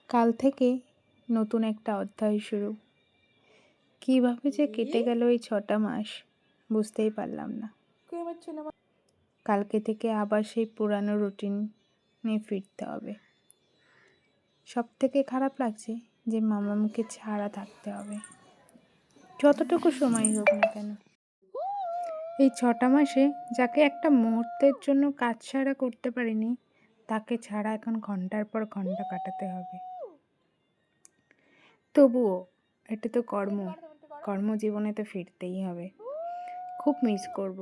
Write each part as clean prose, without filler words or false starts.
কাল থেকে নতুন একটা অধ্যায় শুরু। কীভাবে যে কেটে গেল এই ৬টা মাস বুঝতেই পারলাম না। কালকে থেকে আবার সেই পুরানো রুটিনে ফিরতে হবে। সবথেকে খারাপ লাগছে যে মামামকে ছাড়া থাকতে হবে, যতটুকু সময় হোক না কেন। এই ৬টা মাসে যাকে একটা মুহূর্তের জন্য কাজ ছাড়া করতে পারিনি, তাকে ছাড়া এখন ঘন্টার পর ঘন্টা কাটাতে হবে। তবুও এটা তো কর্মজীবনে তো ফিরতেই হবে। খুব মিস করব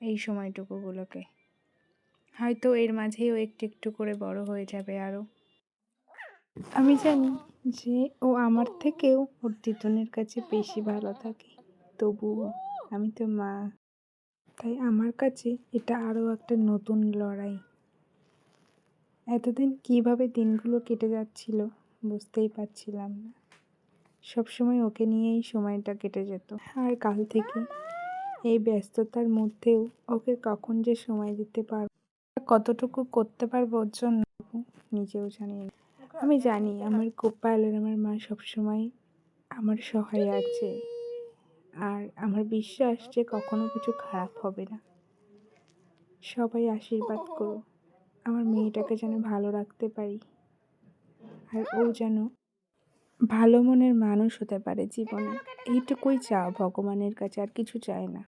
এই সময়টুকুগুলোকে। হয়তো এর মাঝেও একটু একটু করে বড় হয়ে যাবে আরও। আমি জানি যে ও আমার থেকেও ওর দিদুনের কাছে বেশি ভালো থাকে, তবুও আমি তো মা, তাই আমার কাছে এটা আরও একটা নতুন লড়াই। এতদিন কিভাবে দিনগুলো কেটে যাচ্ছিল বুঝতেই পারছিলাম না। সবসময় ওকে নিয়েই সময়টা কেটে যেত। আর কাল থেকে এই ব্যস্ততার মধ্যেও ওকে কখন যে সময় দিতে পারবো, কতটুকু করতে পারবো ওর জন্য নিজেও জানি না। আমি জানি আমার গোপাল আর আমার মা সবসময় আমার সহায় আছে, আর আমার বিশ্বাস যে কখনো কিছু খারাপ হবে না। সবাই আশীর্বাদ করো আমার মেয়েটাকে যেন ভালো রাখতে পারি, আর ও যেন ভালো মনের মানুষ হতে পারে জীবনে। এইটুকুই চাও ভগবানের কাছে, আর কিছু চায় না।